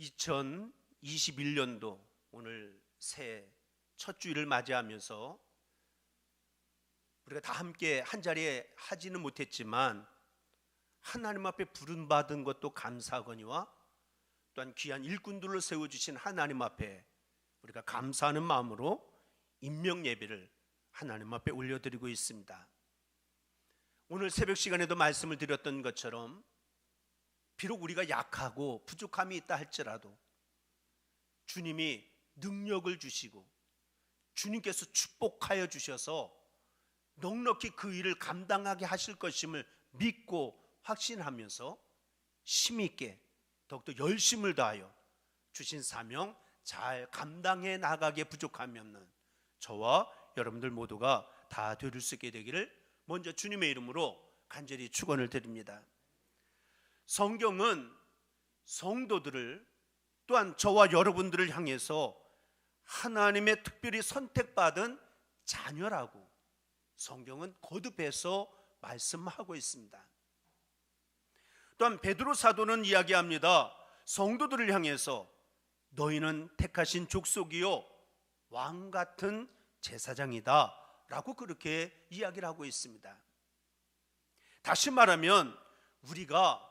2021년도 오늘 새해 첫 주일을 맞이하면서 우리가 다 함께 한자리에 하지는 못했지만 하나님 앞에 부름받은 것도 감사하거니와 또한 귀한 일꾼들을 세워주신 하나님 앞에 우리가 감사하는 마음으로 인명 예배를 하나님 앞에 올려드리고 있습니다. 오늘 새벽 시간에도 말씀을 드렸던 것처럼 비록 우리가 약하고 부족함이 있다 할지라도 주님이 능력을 주시고 주님께서 축복하여 주셔서 넉넉히 그 일을 감당하게 하실 것임을 믿고 확신하면서 힘있게 더욱더 열심을 다하여 주신 사명 잘 감당해 나가게 부족함이 없는 저와 여러분들 모두가 다 되실 수 있게 되기를 먼저 주님의 이름으로 간절히 축원을 드립니다. 성경은 성도들을 또한 저와 여러분들을 향해서 하나님의 특별히 선택받은 자녀라고 성경은 거듭해서 말씀하고 있습니다. 또한 베드로 사도는 이야기합니다. 성도들을 향해서 너희는 택하신 족속이요 왕 같은 제사장이다 라고 그렇게 이야기를 하고 있습니다. 다시 말하면 우리가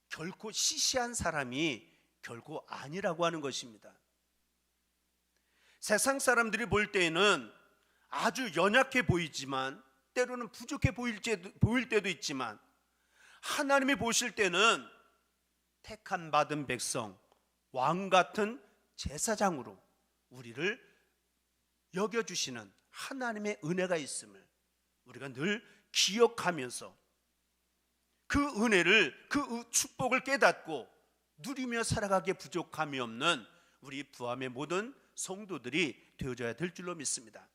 결코 시시한 사람이 결코 아니라고 하는 것입니다. 세상 사람들이 볼 때에는 아주 연약해 보이지만 때로는 부족해 보일 때도 있지만 하나님이 보실 때는 택한 받은 백성 왕 같은 제사장으로 우리를 여겨주시는 하나님의 은혜가 있음을 우리가 늘 기억하면서 그 은혜를 그 축복을 깨닫고 누리며 살아가기에 부족함이 없는 우리 부함의 모든 성도들이 되어져야 될 줄로 믿습니다.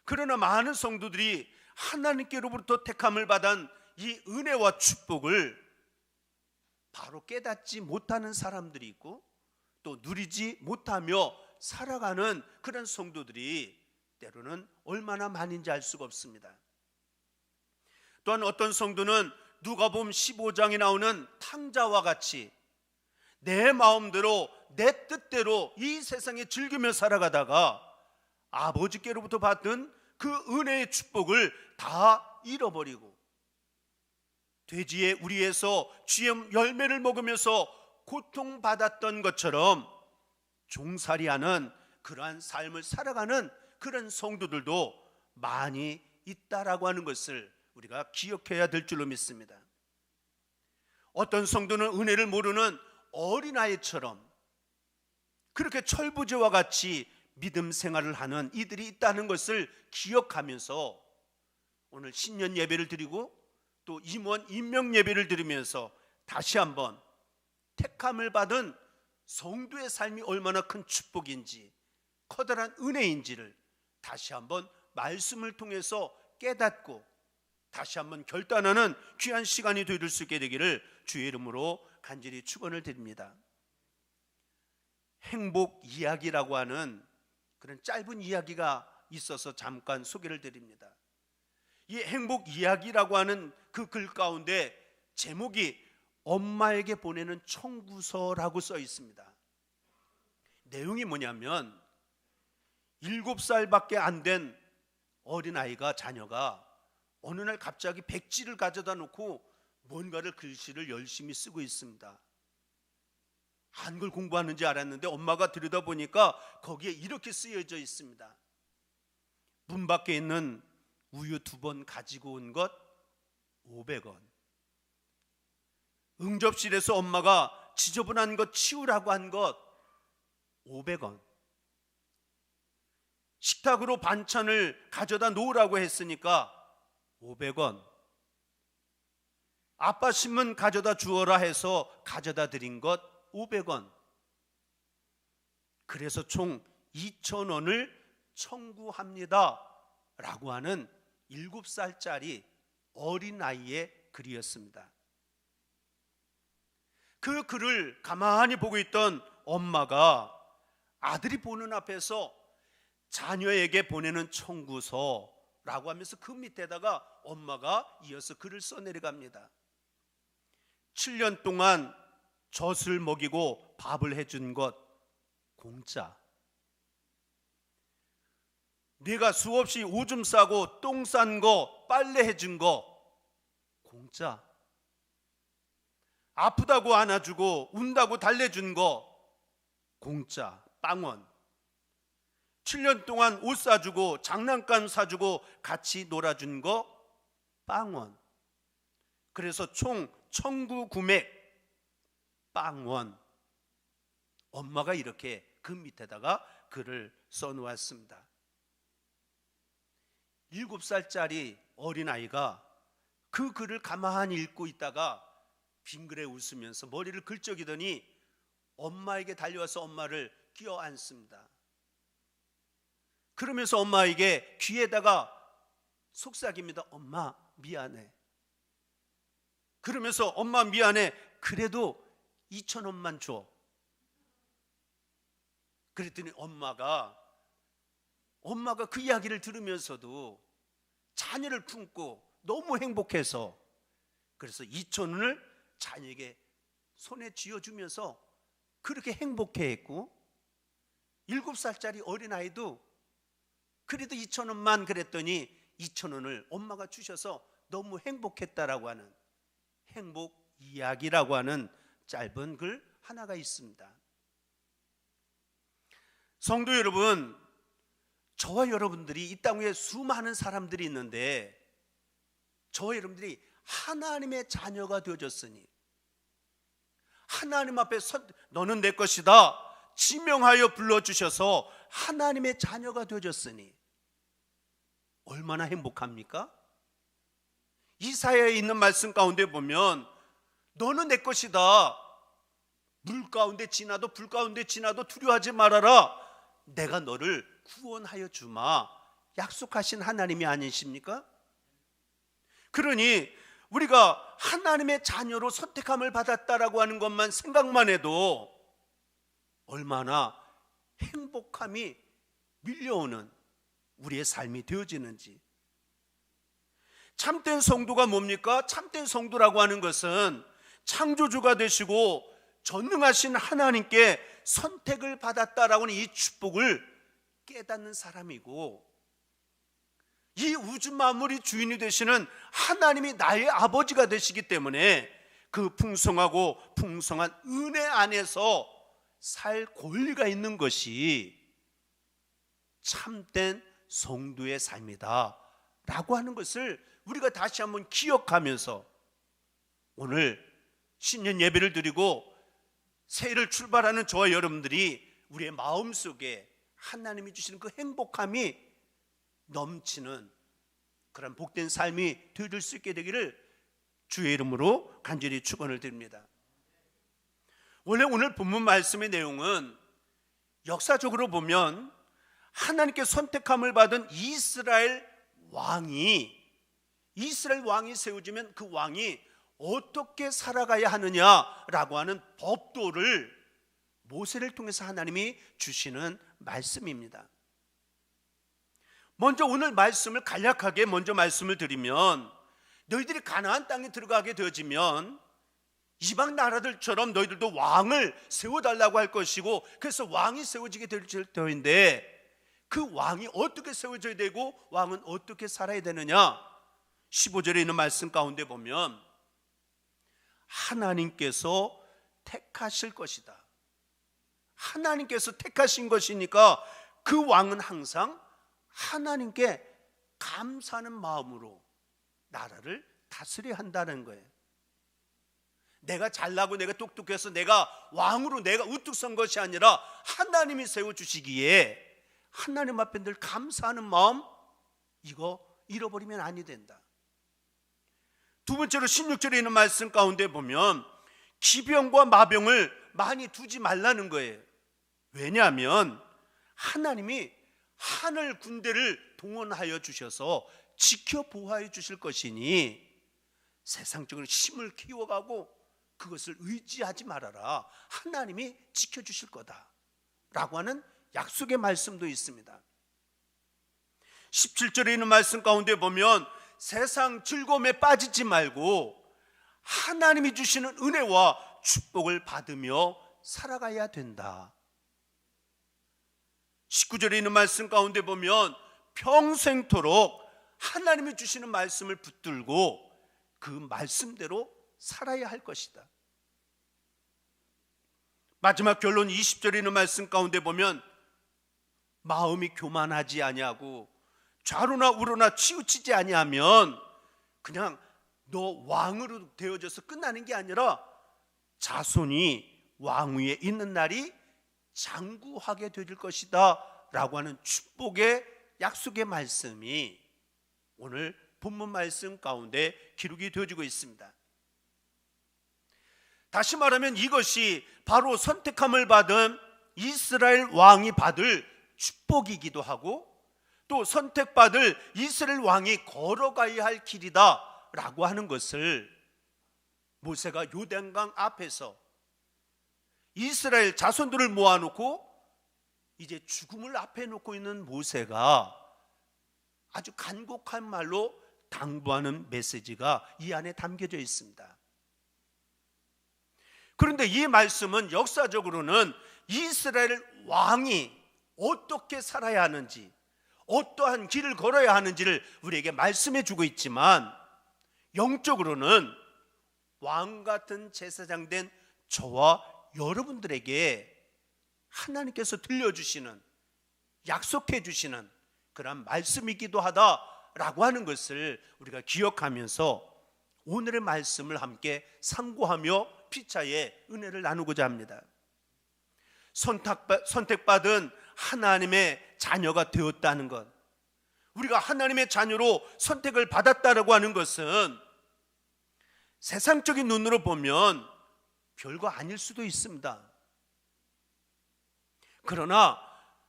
그러나 많은 성도들이 하나님께로부터 택함을 받은 이 은혜와 축복을 바로 깨닫지 못하는 사람들이 있고 또 누리지 못하며 살아가는 그런 성도들이 때로는 얼마나 많은지 알 수가 없습니다. 또한 어떤 성도는 누가복음 15장에 나오는 탕자와 같이 내 마음대로 내 뜻대로 이 세상에 즐기며 살아가다가 아버지께로부터 받은 그 은혜의 축복을 다 잃어버리고 돼지의 우리에서 쥐의 열매를 먹으면서 고통받았던 것처럼 종살이하는 그러한 삶을 살아가는 그런 성도들도 많이 있다라고 하는 것을 우리가 기억해야 될 줄로 믿습니다. 어떤 성도는 은혜를 모르는 어린아이처럼 그렇게 철부지와 같이 믿음 생활을 하는 이들이 있다는 것을 기억하면서 오늘 신년 예배를 드리고 또 임원 임명 예배를 드리면서 다시 한번 택함을 받은 성도의 삶이 얼마나 큰 축복인지 커다란 은혜인지를 다시 한번 말씀을 통해서 깨닫고 다시 한번 결단하는 귀한 시간이 되실 수 있게 되기를 주의 이름으로 간절히 축원을 드립니다. 행복 이야기라고 하는 그런 짧은 이야기가 있어서 잠깐 소개를 드립니다. 이 행복 이야기라고 하는 그 글 가운데 제목이 엄마에게 보내는 청구서라고 써 있습니다. 내용이 뭐냐면 7살밖에 안 된 어린아이가 자녀가 어느 날 갑자기 백지를 가져다 놓고 뭔가를 글씨를 열심히 쓰고 있습니다. 한글 공부하는지 알았는데 엄마가 들여다보니까 거기에 이렇게 쓰여져 있습니다. 문 밖에 있는 우유 2번 가지고 온 것 500원. 응접실에서 엄마가 지저분한 것 치우라고 한 것 500원. 식탁으로 반찬을 가져다 놓으라고 했으니까 500원. 아빠 신문 가져다 주어라 해서 가져다 드린 것 500원. 그래서 총 2,000원을 청구합니다 라고 하는 7살짜리 어린아이의 글이었습니다. 그 글을 가만히 보고 있던 엄마가 아들이 보는 앞에서 자녀에게 보내는 청구서라고 하면서 그 밑에다가 엄마가 이어서 글을 써내려갑니다. 7년 동안 젖을 먹이고 밥을 해준 것 공짜. 내가 수없이 오줌 싸고 똥 싼 거, 빨래 해준 거 공짜. 아프다고 안아주고 운다고 달래준 거 공짜, 빵원. 7년 동안 옷 사주고 장난감 사주고 같이 놀아준 거 빵원. 그래서 총 19금액 빵원. 엄마가 이렇게 그 밑에다가 글을 써놓았습니다. 7살짜리 어린아이가 그 글을 가만히 읽고 있다가 빙그레 웃으면서 머리를 긁적이더니 엄마에게 달려와서 엄마를 껴안습니다. 그러면서 엄마에게 귀에다가 속삭입니다. 엄마 미안해. 그러면서 엄마 미안해. 그래도 2,000원만 줘. 그랬더니 엄마가 그 이야기를 들으면서도 자녀를 품고 너무 행복해서 그래서 2,000원을 자녀에게 손에 쥐어주면서 그렇게 행복해했고 7살짜리 어린아이도 그래도 2,000원만 그랬더니 2,000원을 엄마가 주셔서 너무 행복했다라고 하는 행복 이야기라고 하는 짧은 글 하나가 있습니다. 성도 여러분, 저와 여러분들이 이 땅 위에 수많은 사람들이 있는데 저와 여러분들이 하나님의 자녀가 되어졌으니 하나님 앞에 너는 내 것이다 지명하여 불러주셔서 하나님의 자녀가 되어졌으니 얼마나 행복합니까? 이사야에 있는 말씀 가운데 보면 너는 내 것이다, 물 가운데 지나도 불 가운데 지나도 두려워하지 말아라, 내가 너를 구원하여 주마 약속하신 하나님이 아니십니까? 그러니 우리가 하나님의 자녀로 선택함을 받았다라고 하는 것만 생각만 해도 얼마나 행복함이 밀려오는 우리의 삶이 되어지는지. 참된 성도가 뭡니까? 참된 성도라고 하는 것은 창조주가 되시고 전능하신 하나님께 선택을 받았다라고 하는 이 축복을 깨닫는 사람이고 이 우주 만물의 주인이 되시는 하나님이 나의 아버지가 되시기 때문에 그 풍성하고 풍성한 은혜 안에서 살 권리가 있는 것이 참된 성도의 삶이다 라고 하는 것을 우리가 다시 한번 기억하면서 오늘 신년 예배를 드리고 새해를 출발하는 저와 여러분들이 우리의 마음속에 하나님이 주시는 그 행복함이 넘치는 그런 복된 삶이 되어질 수 있게 되기를 주의 이름으로 간절히 축원을 드립니다. 원래 오늘 본문 말씀의 내용은 역사적으로 보면 하나님께 선택함을 받은 이스라엘 왕이 세워지면 그 왕이 어떻게 살아가야 하느냐라고 하는 법도를 모세를 통해서 하나님이 주시는 말씀입니다. 먼저 오늘 말씀을 간략하게 먼저 말씀을 드리면 너희들이 가나안 땅에 들어가게 되어지면 이방 나라들처럼 너희들도 왕을 세워달라고 할 것이고 그래서 왕이 세워지게 될 터인데 그 왕이 어떻게 세워져야 되고 왕은 어떻게 살아야 되느냐 15절에 있는 말씀 가운데 보면 하나님께서 택하실 것이다. 하나님께서 택하신 것이니까 그 왕은 항상 하나님께 감사하는 마음으로 나라를 다스려야 한다는 거예요. 내가 잘나고 내가 똑똑해서 내가 왕으로 내가 우뚝 선 것이 아니라 하나님이 세워주시기에 하나님 앞에 늘 감사하는 마음 이거 잃어버리면 아니 된다. 두 번째로 16절에 있는 말씀 가운데 보면 기병과 마병을 많이 두지 말라는 거예요. 왜냐하면 하나님이 하늘 군대를 동원하여 주셔서 지켜 보호해 주실 것이니 세상적으로 힘을 키워가고 그것을 의지하지 말아라. 하나님이 지켜주실 거다 라고 하는 약속의 말씀도 있습니다. 17절에 있는 말씀 가운데 보면 세상 즐거움에 빠지지 말고 하나님이 주시는 은혜와 축복을 받으며 살아가야 된다. 19절에 있는 말씀 가운데 보면 평생토록 하나님이 주시는 말씀을 붙들고 그 말씀대로 살아야 할 것이다. 마지막 결론 20절에 있는 말씀 가운데 보면 마음이 교만하지 아니하고 좌로나 우로나 치우치지 아니하면 그냥 너 왕으로 되어져서 끝나는 게 아니라 자손이 왕위에 있는 날이 장구하게 될 것이다 라고 하는 축복의 약속의 말씀이 오늘 본문 말씀 가운데 기록이 되어지고 있습니다. 다시 말하면 이것이 바로 선택함을 받은 이스라엘 왕이 받을 축복이기도 하고 또 선택받을 이스라엘 왕이 걸어가야 할 길이다 라고 하는 것을 모세가 요단강 앞에서 이스라엘 자손들을 모아놓고 이제 죽음을 앞에 놓고 있는 모세가 아주 간곡한 말로 당부하는 메시지가 이 안에 담겨져 있습니다. 그런데 이 말씀은 역사적으로는 이스라엘 왕이 어떻게 살아야 하는지, 어떠한 길을 걸어야 하는지를 우리에게 말씀해 주고 있지만 영적으로는 왕 같은 제사장 된 저와 여러분들에게 하나님께서 들려주시는, 약속해 주시는 그런 말씀이기도 하다라고 하는 것을 우리가 기억하면서 오늘의 말씀을 함께 상고하며 피차의 은혜를 나누고자 합니다. 선택받은 하나님의 자녀가 되었다는 것, 우리가 하나님의 자녀로 선택을 받았다라고 하는 것은 세상적인 눈으로 보면 별거 아닐 수도 있습니다. 그러나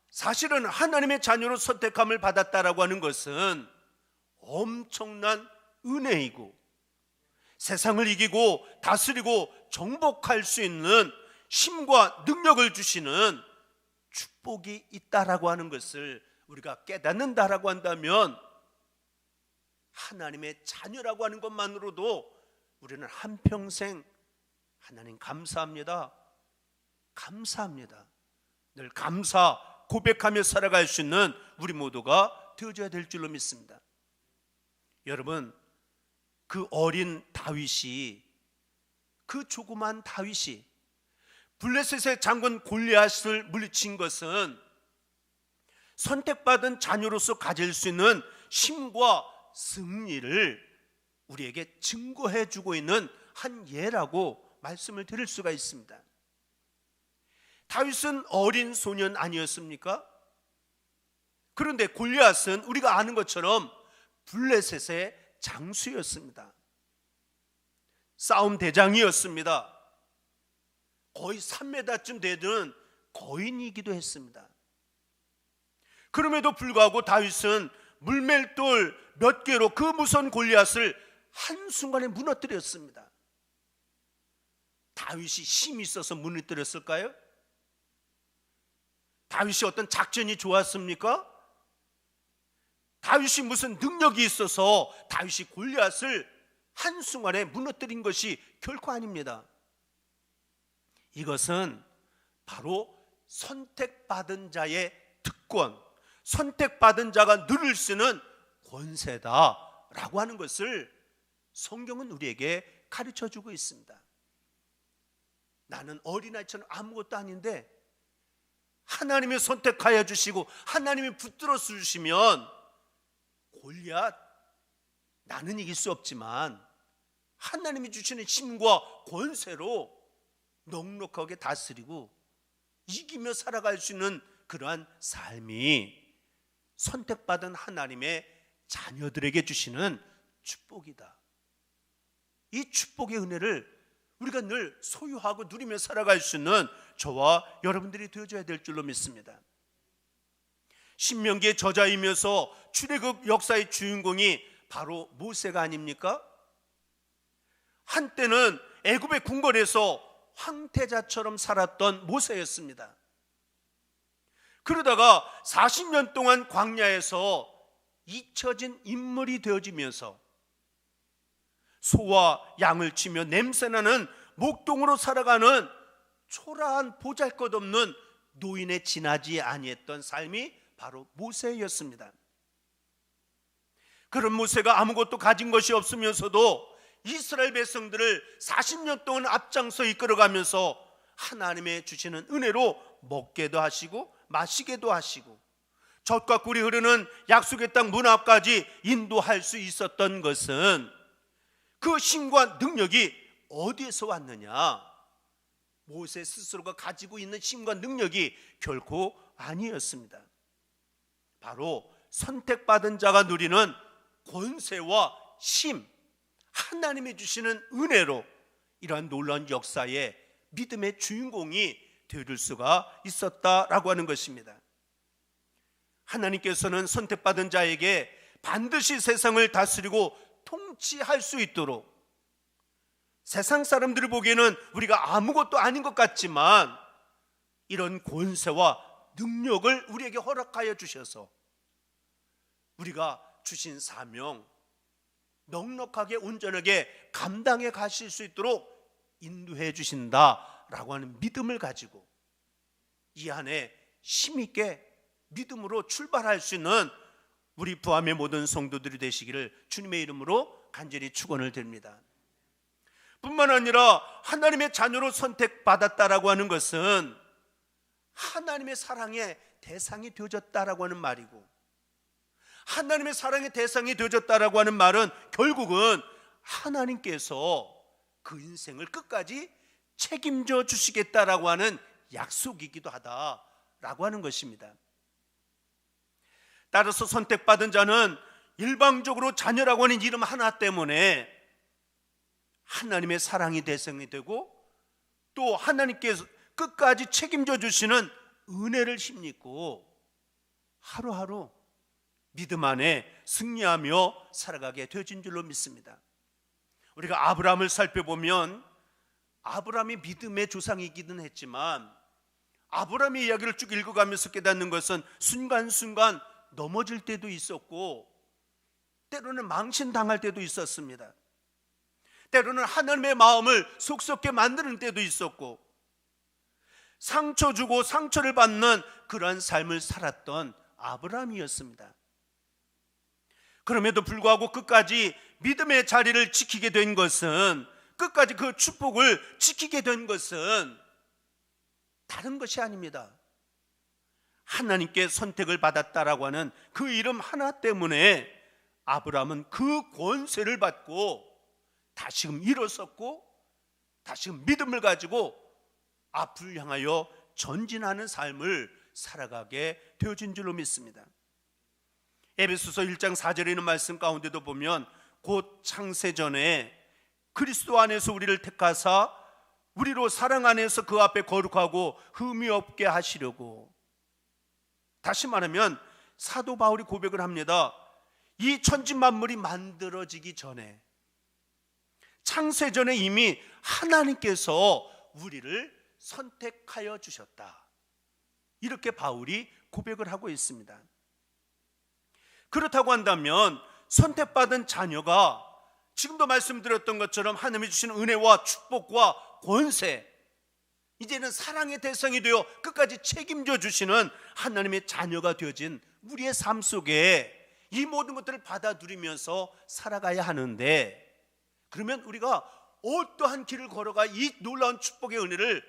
사실은 하나님의 자녀로 선택함을 받았다라고 하는 것은 엄청난 은혜이고 세상을 이기고 다스리고 정복할 수 있는 힘과 능력을 주시는 축복이 있다라고 하는 것을 우리가 깨닫는다라고 한다면 하나님의 자녀라고 하는 것만으로도 우리는 한평생 하나님 감사합니다, 감사합니다, 늘 감사 고백하며 살아갈 수 있는 우리 모두가 되어져야 될 줄로 믿습니다. 여러분, 그 어린 다윗이, 그 조그만 다윗이 블레셋의 장군 골리앗을 물리친 것은 선택받은 자녀로서 가질 수 있는 힘과 승리를 우리에게 증거해 주고 있는 한 예라고 말씀을 드릴 수가 있습니다. 다윗은 어린 소년 아니었습니까? 그런데 골리앗은 우리가 아는 것처럼 블레셋의 장수였습니다. 싸움 대장이었습니다. 거의 3m쯤 되는 거인이기도 했습니다. 그럼에도 불구하고 다윗은 물맷돌 몇 개로 그 무서운 골리앗을 한순간에 무너뜨렸습니다. 다윗이 힘이 있어서 무너뜨렸을까요? 다윗이 어떤 작전이 좋았습니까? 다윗이 무슨 능력이 있어서 다윗이 골리앗을 한순간에 무너뜨린 것이 결코 아닙니다. 이것은 바로 선택받은 자의 특권, 선택받은 자가 누릴 수 있는 권세다라고 하는 것을 성경은 우리에게 가르쳐주고 있습니다. 나는 어린아이처럼 아무것도 아닌데 하나님이 선택하여 주시고 하나님이 붙들어 주시면 골리앗, 나는 이길 수 없지만 하나님이 주시는 힘과 권세로 넉넉하게 다스리고 이기며 살아갈 수 있는 그러한 삶이 선택받은 하나님의 자녀들에게 주시는 축복이다. 이 축복의 은혜를 우리가 늘 소유하고 누리며 살아갈 수 있는 저와 여러분들이 되어줘야 될 줄로 믿습니다. 신명기의 저자이면서 출애굽 역사의 주인공이 바로 모세가 아닙니까? 한때는 애굽의 궁궐에서 황태자처럼 살았던 모세였습니다. 그러다가 40년 동안 광야에서 잊혀진 인물이 되어지면서 소와 양을 치며 냄새나는 목동으로 살아가는 초라한 보잘것없는 노인에 지나지 아니했던 삶이 바로 모세였습니다. 그런 모세가 아무것도 가진 것이 없으면서도 이스라엘 백성들을 40년 동안 앞장서 이끌어가면서 하나님의 주시는 은혜로 먹게도 하시고 마시게도 하시고 젖과 꿀이 흐르는 약속의 땅 문 앞까지 인도할 수 있었던 것은 그 힘과 능력이 어디에서 왔느냐? 모세 스스로가 가지고 있는 힘과 능력이 결코 아니었습니다. 바로 선택받은 자가 누리는 권세와 힘, 하나님이 주시는 은혜로 이러한 놀라운 역사의 믿음의 주인공이 되어줄 수가 있었다라고 하는 것입니다. 하나님께서는 선택받은 자에게 반드시 세상을 다스리고 통치할 수 있도록, 세상 사람들이 보기에는 우리가 아무것도 아닌 것 같지만 이런 권세와 능력을 우리에게 허락하여 주셔서 우리가 주신 사명 넉넉하게 온전하게 감당해 가실 수 있도록 인도해 주신다라고 하는 믿음을 가지고 이 안에 힘있게 믿음으로 출발할 수 있는 우리 부암의 모든 성도들이 되시기를 주님의 이름으로 간절히 축원을 드립니다. 뿐만 아니라 하나님의 자녀로 선택받았다라고 하는 것은 하나님의 사랑의 대상이 되어졌다라고 하는 말이고, 하나님의 사랑의 대상이 되어졌다라고 하는 말은 결국은 하나님께서 그 인생을 끝까지 책임져 주시겠다라고 하는 약속이기도 하다라고 하는 것입니다. 따라서 선택받은 자는 일방적으로 자녀라고 하는 이름 하나 때문에 하나님의 사랑이 대상이 되고 또 하나님께서 끝까지 책임져 주시는 은혜를 힘입고 하루하루 믿음 안에 승리하며 살아가게 되어진 줄로 믿습니다. 우리가 아브라함을 살펴보면 아브라함이 믿음의 조상이기는 했지만 아브라함의 이야기를 쭉 읽어가면서 깨닫는 것은 순간순간 넘어질 때도 있었고 때로는 망신당할 때도 있었습니다. 때로는 하나님의 마음을 속썩게 만드는 때도 있었고 상처 주고 상처를 받는 그러한 삶을 살았던 아브라함이었습니다. 그럼에도 불구하고 끝까지 믿음의 자리를 지키게 된 것은, 끝까지 그 축복을 지키게 된 것은 다른 것이 아닙니다. 하나님께 선택을 받았다라고 하는 그 이름 하나 때문에 아브라함은 그 권세를 받고 다시금 일어섰고 다시금 믿음을 가지고 앞을 향하여 전진하는 삶을 살아가게 되어진 줄로 믿습니다. 에베소서 1장 4절에 있는 말씀 가운데도 보면 곧 창세전에 그리스도 안에서 우리를 택하사 우리로 사랑 안에서 그 앞에 거룩하고 흠이 없게 하시려고, 다시 말하면 사도 바울이 고백을 합니다. 이 천지 만물이 만들어지기 전에, 창세전에 이미 하나님께서 우리를 선택하여 주셨다, 이렇게 바울이 고백을 하고 있습니다. 그렇다고 한다면 선택받은 자녀가 지금도 말씀드렸던 것처럼 하나님이 주신 은혜와 축복과 권세, 이제는 사랑의 대상이 되어 끝까지 책임져 주시는 하나님의 자녀가 되어진 우리의 삶 속에 이 모든 것들을 받아들이면서 살아가야 하는데, 그러면 우리가 어떠한 길을 걸어가 이 놀라운 축복의 은혜를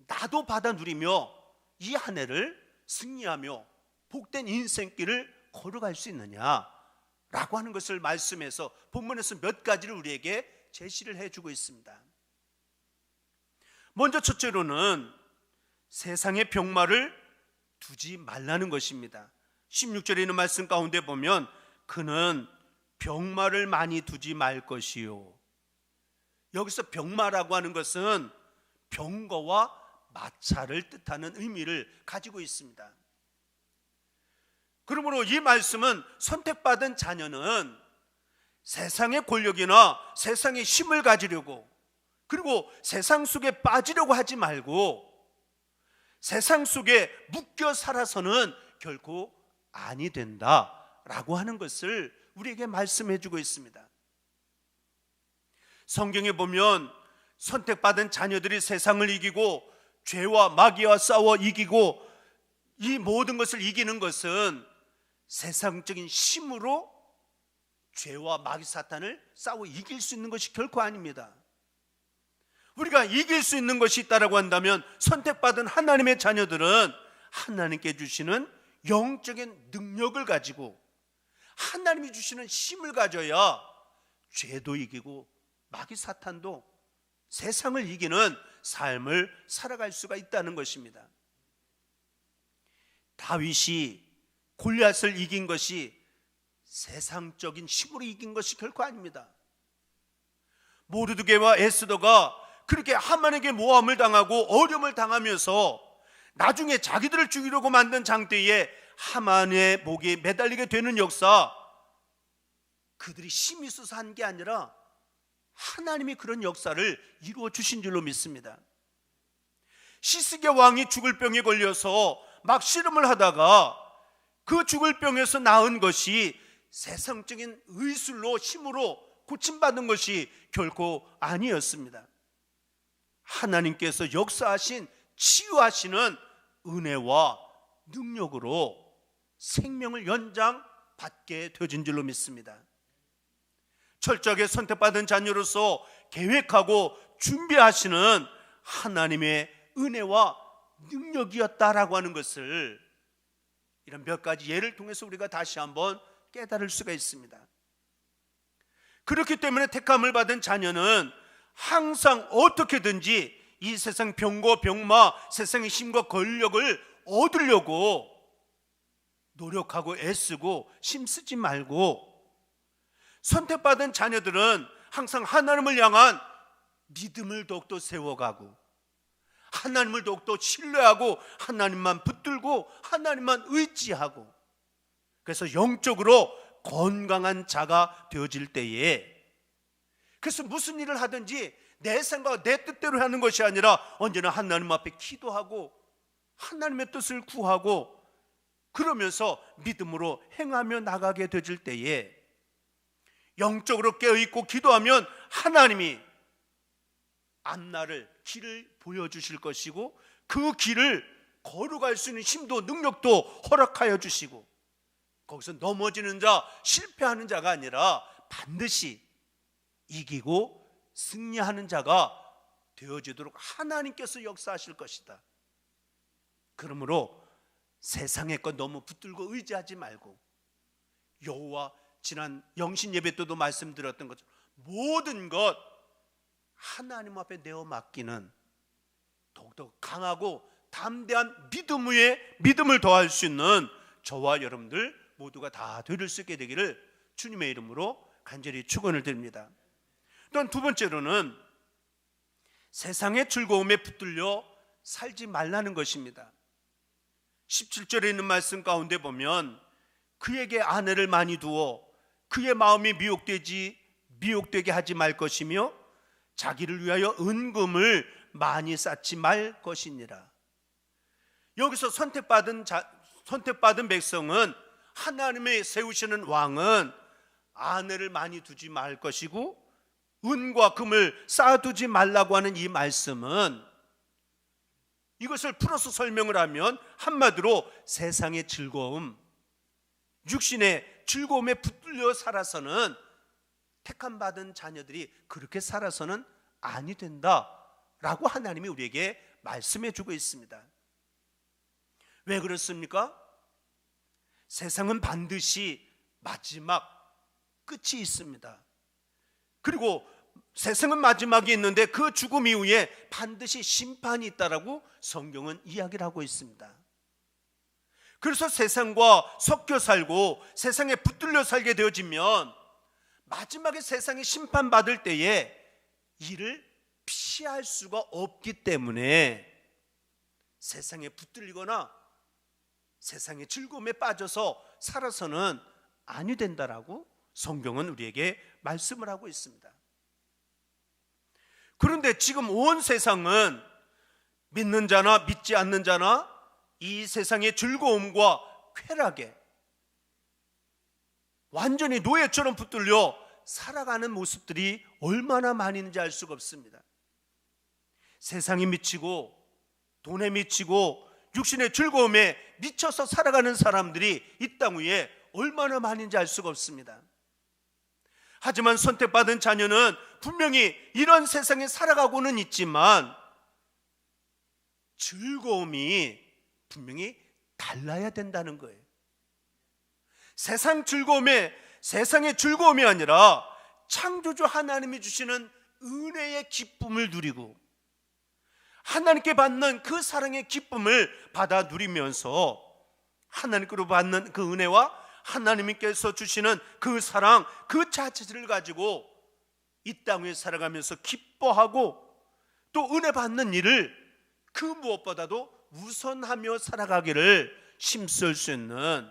나도 받아 누리며 이 한 해를 승리하며 복된 인생길을 걸어갈 수 있느냐라고 하는 것을 말씀에서 본문에서 몇 가지를 우리에게 제시를 해주고 있습니다. 먼저 첫째로는 세상의 병마를 두지 말라는 것입니다. 16절에 있는 말씀 가운데 보면 그는 병마를 많이 두지 말 것이요, 여기서 병마라고 하는 것은 병거와 마차를 뜻하는 의미를 가지고 있습니다. 그러므로 이 말씀은 선택받은 자녀는 세상의 권력이나 세상의 힘을 가지려고, 그리고 세상 속에 빠지려고 하지 말고 세상 속에 묶여 살아서는 결코 아니 된다라고 하는 것을 우리에게 말씀해 주고 있습니다. 성경에 보면 선택받은 자녀들이 세상을 이기고 죄와 마귀와 싸워 이기고 이 모든 것을 이기는 것은 세상적인 힘으로 죄와 마귀 사탄을 싸워 이길 수 있는 것이 결코 아닙니다. 우리가 이길 수 있는 것이 있다고 한다면 선택받은 하나님의 자녀들은 하나님께 주시는 영적인 능력을 가지고 하나님이 주시는 힘을 가져야 죄도 이기고 마귀 사탄도 세상을 이기는 삶을 살아갈 수가 있다는 것입니다. 다윗이 골리앗을 이긴 것이 세상적인 힘으로 이긴 것이 결코 아닙니다. 모르드게와 에스더가 그렇게 하만에게 모함을 당하고 어려움을 당하면서 나중에 자기들을 죽이려고 만든 장대에 하만의 목에 매달리게 되는 역사, 그들이 힘이 있어서 한 게 아니라 하나님이 그런 역사를 이루어 주신 줄로 믿습니다. 시스게 왕이 죽을 병에 걸려서 막 씨름을 하다가 그 죽을 병에서 나은 것이 세상적인 의술로 힘으로 고침받은 것이 결코 아니었습니다. 하나님께서 역사하신 치유하시는 은혜와 능력으로 생명을 연장받게 되어진 줄로 믿습니다. 철저하게 선택받은 자녀로서 계획하고 준비하시는 하나님의 은혜와 능력이었다라고 하는 것을 이런 몇 가지 예를 통해서 우리가 다시 한번 깨달을 수가 있습니다. 그렇기 때문에 택함을 받은 자녀는 항상 어떻게든지 이 세상 병고 병마, 세상의 힘과 권력을 얻으려고 노력하고 애쓰고 힘쓰지 말고, 선택받은 자녀들은 항상 하나님을 향한 믿음을 더욱더 세워가고 하나님을 더욱더 신뢰하고 하나님만 붙들고 하나님만 의지하고, 그래서 영적으로 건강한 자가 되어질 때에, 그래서 무슨 일을 하든지 내 생각, 내 뜻대로 하는 것이 아니라 언제나 하나님 앞에 기도하고 하나님의 뜻을 구하고 그러면서 믿음으로 행하며 나가게 되질 때에, 영적으로 깨어있고 기도하면 하나님이 앞날을, 길을 보여주실 것이고 그 길을 걸어갈 수 있는 힘도 능력도 허락하여 주시고, 거기서 넘어지는 자, 실패하는 자가 아니라 반드시 이기고 승리하는 자가 되어지도록 하나님께서 역사하실 것이다. 그러므로 세상의 것 너무 붙들고 의지하지 말고, 여호와 지난 영신 예배 때도 말씀드렸던 것처럼 모든 것 하나님 앞에 내어 맡기는 더욱더 강하고 담대한 믿음 위에 믿음을 더할 수 있는 저와 여러분들 모두가 다 되릴 수 있게 되기를 주님의 이름으로 간절히 축원을 드립니다. 또한 두 번째로는 세상의 즐거움에 붙들려 살지 말라는 것입니다. 17절에 있는 말씀 가운데 보면 그에게 아내를 많이 두어 그의 마음이 미혹되게 하지 말 것이며 자기를 위하여 은금을 많이 쌓지 말 것이니라. 여기서 선택받은 백성은, 하나님의 세우시는 왕은 아내를 많이 두지 말 것이고 은과 금을 쌓아두지 말라고 하는 이 말씀은, 이것을 풀어서 설명을 하면 한마디로 세상의 즐거움, 육신의 즐거움에 붙들려 살아서는, 택함 받은 자녀들이 그렇게 살아서는 아니 된다라고 하나님이 우리에게 말씀해 주고 있습니다. 왜 그렇습니까? 세상은 반드시 마지막 끝이 있습니다. 그리고 세상은 마지막이 있는데 그 죽음 이후에 반드시 심판이 있다라고 성경은 이야기를 하고 있습니다. 그래서 세상과 섞여 살고 세상에 붙들려 살게 되어지면 마지막에 세상에 심판받을 때에 이를 피할 수가 없기 때문에 세상에 붙들리거나 세상의 즐거움에 빠져서 살아서는 아니 된다라고 성경은 우리에게 말씀을 하고 있습니다. 그런데 지금 온 세상은 믿는 자나 믿지 않는 자나 이 세상의 즐거움과 쾌락에 완전히 노예처럼 붙들려 살아가는 모습들이 얼마나 많이 있는지 알 수가 없습니다. 세상이 미치고 돈에 미치고 육신의 즐거움에 미쳐서 살아가는 사람들이 이 땅 위에 얼마나 많은지 알 수가 없습니다. 하지만 선택받은 자녀는 분명히 이런 세상에 살아가고는 있지만 즐거움이 분명히 달라야 된다는 거예요. 세상의 즐거움이 아니라 창조주 하나님이 주시는 은혜의 기쁨을 누리고 하나님께 받는 그 사랑의 기쁨을 받아 누리면서 하나님께로 받는 그 은혜와 하나님께서 주시는 그 사랑 그 자체를 가지고 이 땅에 살아가면서 기뻐하고 또 은혜 받는 일을 그 무엇보다도 우선하며 살아가기를 힘쓸 수 있는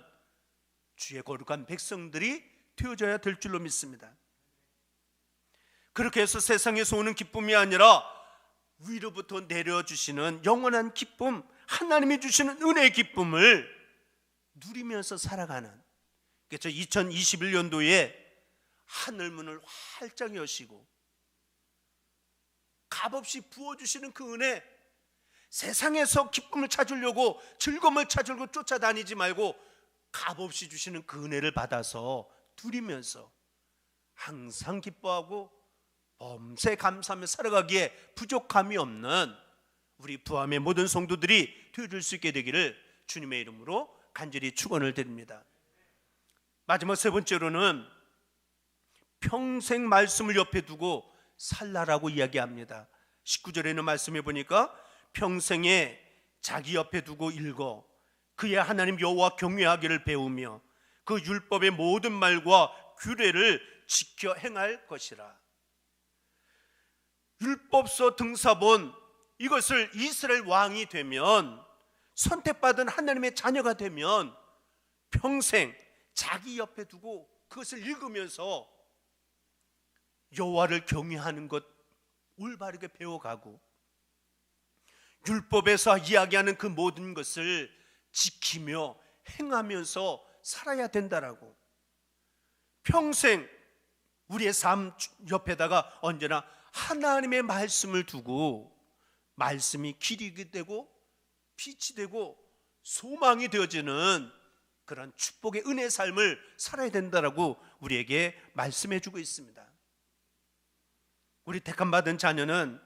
주의 거룩한 백성들이 되어져야 될 줄로 믿습니다. 그렇게 해서 세상에서 오는 기쁨이 아니라 위로부터 내려주시는 영원한 기쁨, 하나님이 주시는 은혜의 기쁨을 누리면서 살아가는, 그래서 2021년도에 하늘문을 활짝 여시고 값없이 부어주시는 그 은혜, 세상에서 기쁨을 찾으려고 즐거움을 찾으려고 쫓아다니지 말고 값없이 주시는 그 은혜를 받아서 누리면서 항상 기뻐하고 범세 감사하며 살아가기에 부족함이 없는 우리 부함의 모든 성도들이 되어줄 수 있게 되기를 주님의 이름으로 간절히 축원을 드립니다. 마지막 세 번째로는 평생 말씀을 옆에 두고 살라라고 이야기합니다. 19절에 있는 말씀해 보니까 평생에 자기 옆에 두고 읽어 그의 하나님 여호와 경외하기를 배우며 그 율법의 모든 말과 규례를 지켜 행할 것이라. 율법서 등사본 이것을 이스라엘 왕이 되면, 선택받은 하나님의 자녀가 되면 평생 자기 옆에 두고 그것을 읽으면서 여호와를 경외하는 것 올바르게 배워가고 율법에서 이야기하는 그 모든 것을 지키며 행하면서 살아야 된다라고. 평생 우리의 삶 옆에다가 언제나 하나님의 말씀을 두고 말씀이 길이 되고 빛이 되고 소망이 되어지는 그런 축복의 은혜의 삶을 살아야 된다라고 우리에게 말씀해 주고 있습니다. 우리 택함받은 자녀는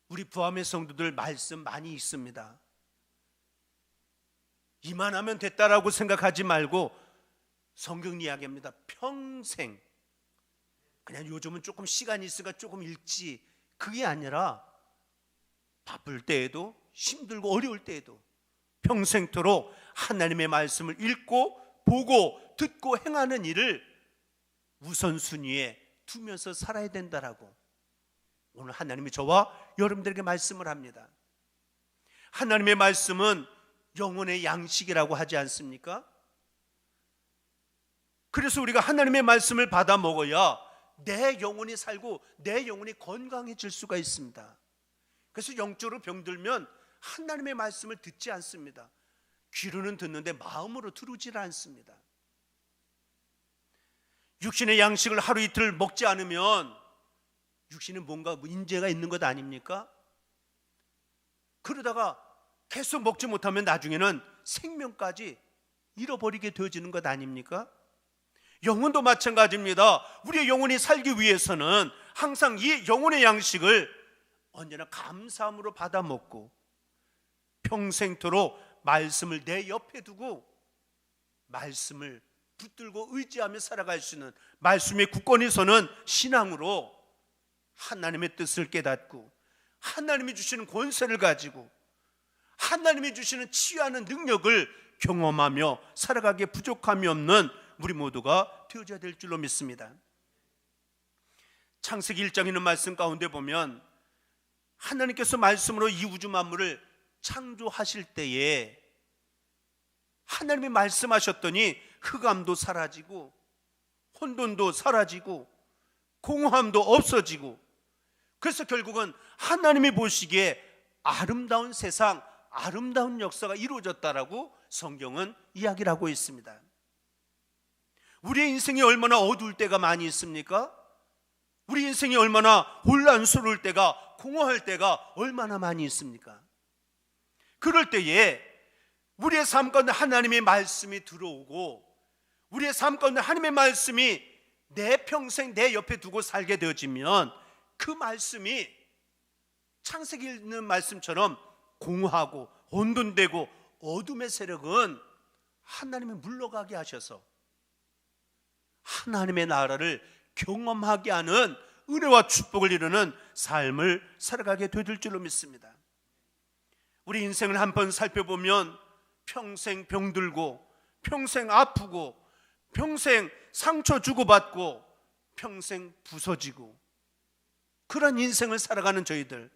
우리 부함의 성도들 말씀 많이 있습니다. 이만하면 됐다라고 생각하지 말고 성경 이야기합니다. 평생, 그냥 요즘은 조금 시간이 있으니까 조금 읽지, 그게 아니라 바쁠 때에도 힘들고 어려울 때에도 평생토록 하나님의 말씀을 읽고 보고 듣고 행하는 일을 우선순위에 두면서 살아야 된다라고 오늘 하나님이 저와 여러분들에게 말씀을 합니다. 하나님의 말씀은 영혼의 양식이라고 하지 않습니까? 그래서 우리가 하나님의 말씀을 받아 먹어야 내 영혼이 살고 내 영혼이 건강해질 수가 있습니다. 그래서 영적으로 병들면 하나님의 말씀을 듣지 않습니다. 귀로는 듣는데 마음으로 들으질 않습니다. 육신의 양식을 하루 이틀 먹지 않으면 육신은 뭔가 인재가 있는 것 아닙니까? 그러다가 계속 먹지 못하면 나중에는 생명까지 잃어버리게 되어지는 것 아닙니까? 영혼도 마찬가지입니다. 우리의 영혼이 살기 위해서는 항상 이 영혼의 양식을 언제나 감사함으로 받아 먹고 평생토록 말씀을 내 옆에 두고 말씀을 붙들고 의지하며 살아갈 수 있는, 말씀의 굳건히 서는 신앙으로 하나님의 뜻을 깨닫고 하나님이 주시는 권세를 가지고 하나님이 주시는 치유하는 능력을 경험하며 살아가기에 부족함이 없는 우리 모두가 되어져야 될 줄로 믿습니다. 창세기 1장에 있는 말씀 가운데 보면 하나님께서 말씀으로 이 우주 만물을 창조하실 때에 하나님이 말씀하셨더니 흑암도 사라지고 혼돈도 사라지고 공허함도 없어지고, 그래서 결국은 하나님이 보시기에 아름다운 세상, 아름다운 역사가 이루어졌다라고 성경은 이야기를 하고 있습니다. 우리의 인생이 얼마나 어두울 때가 많이 있습니까? 우리 인생이 얼마나 혼란스러울 때가 공허할 때가 얼마나 많이 있습니까? 그럴 때에 우리의 삶 가운데 하나님의 말씀이 들어오고 우리의 삶 가운데 하나님의 말씀이 내 평생 내 옆에 두고 살게 되어지면 그 말씀이 창세기 읽는 말씀처럼 공허하고 혼돈되고 어둠의 세력은 하나님이 물러가게 하셔서 하나님의 나라를 경험하게 하는 은혜와 축복을 이루는 삶을 살아가게 되실 줄로 믿습니다. 우리 인생을 한번 살펴보면 평생 병들고 평생 아프고 평생 상처 주고받고 평생 부서지고 그런 인생을 살아가는 저희들,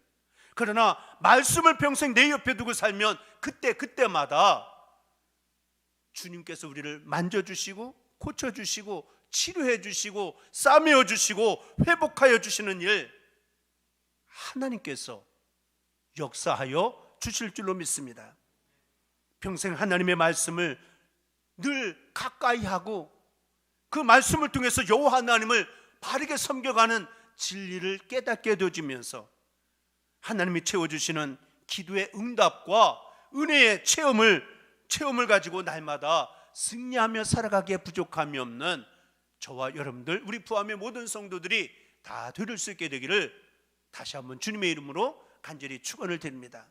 그러나 말씀을 평생 내 옆에 두고 살면 그때마다 주님께서 우리를 만져주시고 고쳐주시고 치료해 주시고 싸매어 주시고 회복하여 주시는 일 하나님께서 역사하여 주실 줄로 믿습니다. 평생 하나님의 말씀을 늘 가까이 하고 그 말씀을 통해서 여호와 하나님을 바르게 섬겨가는 진리를 깨닫게 되어지면서 하나님이 채워주시는 기도의 응답과 은혜의 체험을 가지고 날마다 승리하며 살아가기에 부족함이 없는 저와 여러분들, 우리 부함의 모든 성도들이 다 들을 수 있게 되기를 다시 한번 주님의 이름으로 간절히 축원을 드립니다.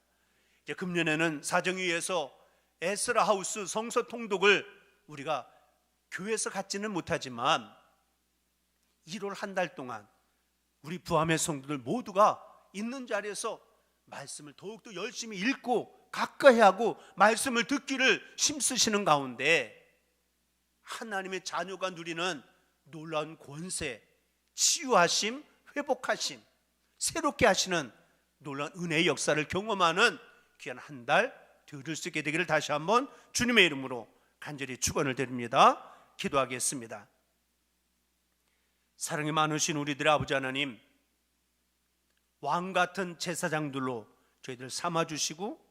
이제 금년에는 사정위에서 에스라 하우스 성서 통독을 우리가 교회에서 갖지는 못하지만 1월 한 달 동안 우리 부함의 성도들 모두가 있는 자리에서 말씀을 더욱더 열심히 읽고 가까이 하고 말씀을 듣기를 힘쓰시는 가운데 하나님의 자녀가 누리는 놀라운 권세, 치유하심, 회복하심, 새롭게 하시는 놀라운 은혜의 역사를 경험하는 귀한 한 달 들을 수 있게 되기를 다시 한번 주님의 이름으로 간절히 축원을 드립니다. 기도하겠습니다. 사랑이 많으신 우리들의 아버지 하나님, 왕같은 제사장들로 저희들 삼아주시고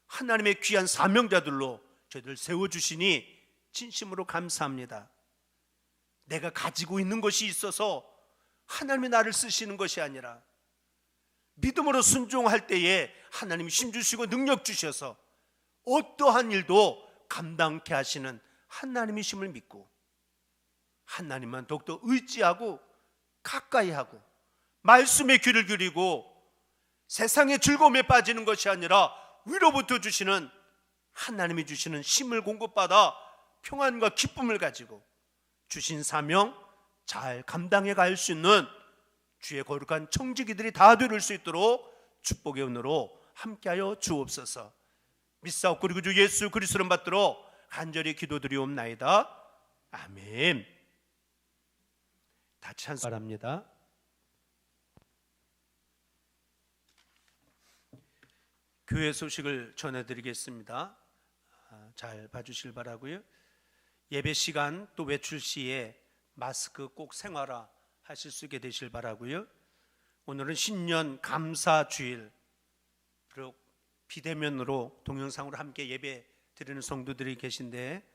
하나님의 귀한 사명자들로 저희들 세워주시니 진심으로 감사합니다. 내가 가지고 있는 것이 있어서 하나님이 나를 쓰시는 것이 아니라 믿음으로 순종할 때에 하나님이 힘주시고 능력 주셔서 어떠한 일도 감당케 하시는 하나님이심을 믿고 하나님만 더욱더 의지하고 가까이 하고 말씀에 귀를 기울이고 세상의 즐거움에 빠지는 것이 아니라 위로부터 주시는 하나님이 주시는 힘을 공급받아 평안과 기쁨을 가지고 주신 사명 잘 감당해 갈 수 있는 주의 거룩한 청지기들이 다 되릴 수 있도록 축복의 은혜로 함께하여 주옵소서. 믿사옵고 우리 주 예수 그리스도를 받들어 간절히 기도드리옵나이다. 아멘. 다 찬송 바랍니다. 교회 소식을 전해드리겠습니다. 잘 봐주실 바라고요. 예배 시간 또 외출 시에 마스크 꼭 생활화 하실 수 있게 되실 바라고요. 오늘은 신년 감사 주일, 그리고 비대면으로 동영상으로 함께 예배 드리는 성도들이 계신데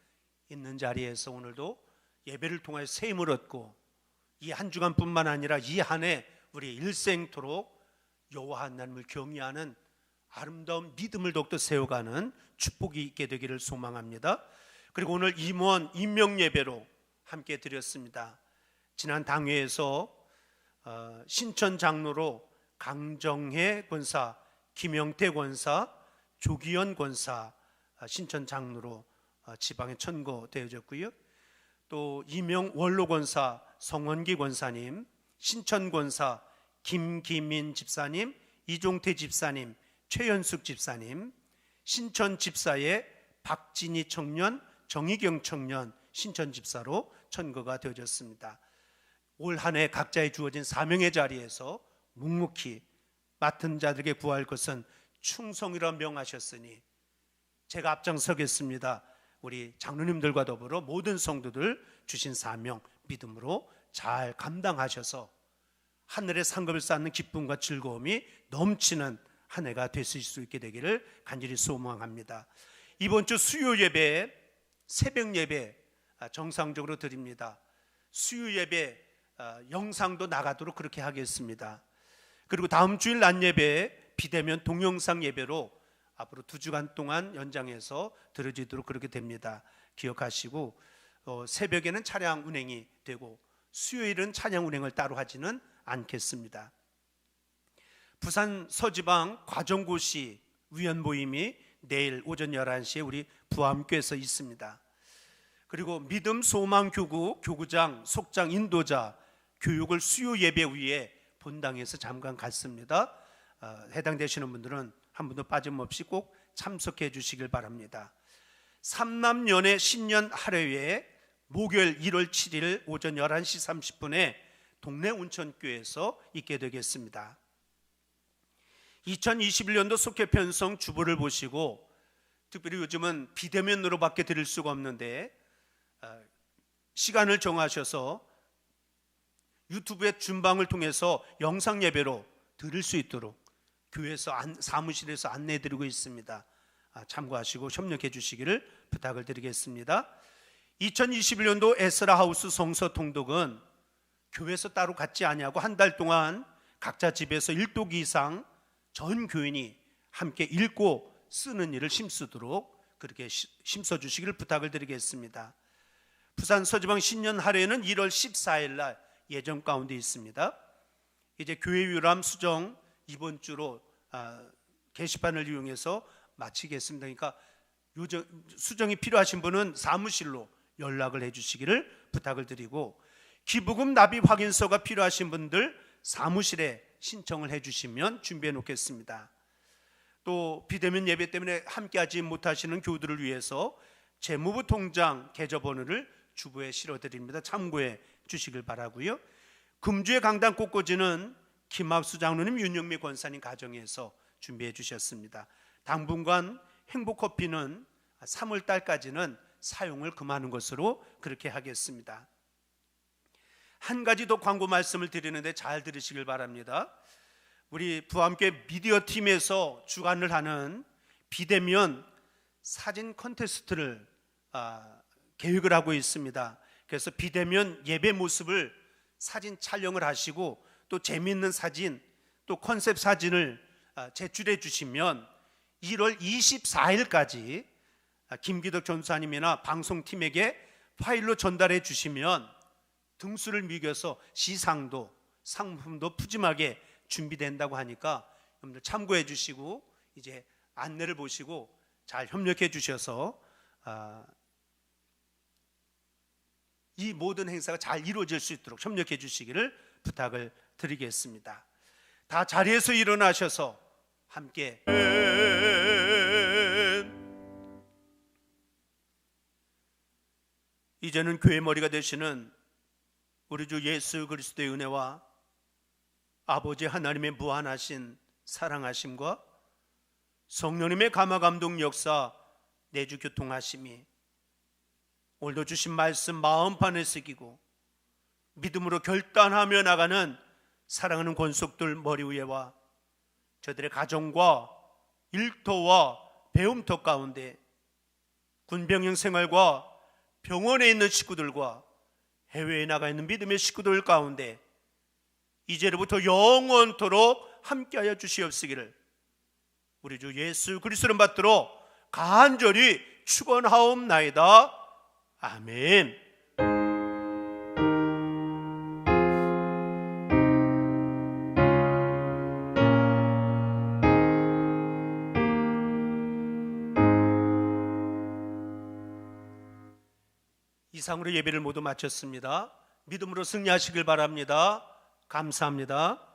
있는 자리에서 오늘도 예배를 통해 새 힘을 얻고 이 한 주간뿐만 아니라 이 한 해 우리 일생토록 여호와 하나님을 경외하는 아름다운 믿음을 더욱더 세워가는 축복이 있게 되기를 소망합니다. 그리고 오늘 임원 임명 예배로 함께 드렸습니다. 지난 당회에서 신천 장로로 강정혜 권사, 김영태 권사, 조기현 권사 신천 장로로 지방에 천거되어졌고요. 또 임명 원로 권사 성원기 권사님, 신천 권사 김기민 집사님, 이종태 집사님, 최연숙 집사님, 신천 집사의 박진희 청년, 정희경 청년 신천 집사로 천거가 되어졌습니다. 올 한 해 각자의 주어진 사명의 자리에서 묵묵히 맡은 자들에게 구할 것은 충성이라 명하셨으니 제가 앞장서겠습니다. 우리 장로님들과 더불어 모든 성도들 주신 사명 믿음으로 잘 감당하셔서 하늘의 상급을 쌓는 기쁨과 즐거움이 넘치는 한 해가 되실 수 있게 되기를 간절히 소망합니다. 이번 주 수요 예배, 새벽 예배 정상적으로 드립니다. 수요 예배 영상도 나가도록 그렇게 하겠습니다. 그리고 다음 주일 낮 예배 비대면 동영상 예배로 앞으로 2주간 동안 연장해서 들어지도록 그렇게 됩니다. 기억하시고 새벽에는 차량 운행이 되고 수요일은 차량 운행을 따로 하지는 않겠습니다. 부산 서지방 과정고시 위원 모임이 내일 오전 11시에 우리 부암교에서 있습니다. 그리고 믿음 소망 교구 교구장 속장 인도자 교육을 수요 예배 위에 본당에서 잠깐 갔습니다. 해당되시는 분들은 한 분도 빠짐없이 꼭 참석해 주시길 바랍니다. 삼남연의 신년 할애회 목요일 1월 7일 오전 11시 30분에 동네 온천교에서 있게 되겠습니다. 2021년도 속회 편성 주보를 보시고, 특별히 요즘은 비대면으로밖에 드릴 수가 없는데 시간을 정하셔서 유튜브의 준방을 통해서 영상 예배로 드릴 수 있도록 교회에서 사무실에서 안내해 드리고 있습니다. 참고하시고 협력해 주시기를 부탁을 드리겠습니다. 2021년도 에스라 하우스 성서 통독은 교회에서 따로 갖지 아니하고 한 달 동안 각자 집에서 1독 이상 전 교인이 함께 읽고 쓰는 일을 힘쓰도록 그렇게 힘써 주시기를 부탁을 드리겠습니다. 부산 서지방 신년 할애는 1월 14일 날 예정 가운데 있습니다. 이제 교회 유람 수정 이번 주로 게시판을 이용해서 마치겠습니다. 그러니까 수정이 필요하신 분은 사무실로 연락을 해 주시기를 부탁을 드리고, 기부금 납입 확인서가 필요하신 분들 사무실에 신청을 해 주시면 준비해 놓겠습니다. 또 비대면 예배 때문에 함께하지 못하시는 교우들을 위해서 재무부 통장 계좌번호를 주부에 실어드립니다. 참고해 주시길 바라고요. 금주의 강단 꽃꽂이는 김학수 장로님, 윤영미 권사님 가정에서 준비해 주셨습니다. 당분간 행복커피는 3월 달까지는 사용을 금하는 것으로 그렇게 하겠습니다. 한 가지 더 광고 말씀을 드리는데 잘 들으시길 바랍니다. 우리 부암교회 미디어 팀에서 주관을 하는 비대면 사진 콘테스트를 계획을 하고 있습니다. 그래서 비대면 예배 모습을 사진 촬영을 하시고 또 재미있는 사진, 또 컨셉 사진을 제출해 주시면 1월 24일까지 김기덕 전사님이나 방송팀에게 파일로 전달해 주시면 등수를 매겨서 시상도 상품도 푸짐하게 준비된다고 하니까 여러분들 참고해 주시고 이제 안내를 보시고 잘 협력해 주셔서 이 모든 행사가 잘 이루어질 수 있도록 협력해 주시기를 부탁을 드리겠습니다. 다 자리에서 일어나셔서 함께 이제는 교회 머리가 되시는 우리 주 예수 그리스도의 은혜와 아버지 하나님의 무한하신 사랑하심과 성령님의 감화감동 역사 내주 교통하심이 오늘도 주신 말씀 마음판에 새기고 믿음으로 결단하며 나가는 사랑하는 권속들 머리 위에와 저들의 가정과 일터와 배움터 가운데 군병영 생활과 병원에 있는 식구들과 해외에 나가 있는 믿음의 식구들 가운데 이제로부터 영원토록 함께하여 주시옵시기를 우리 주 예수 그리스도를 받들어 간절히 축원하옵나이다. 아멘. 이상으로 예배를 모두 마쳤습니다. 믿음으로 승리하시길 바랍니다. 감사합니다.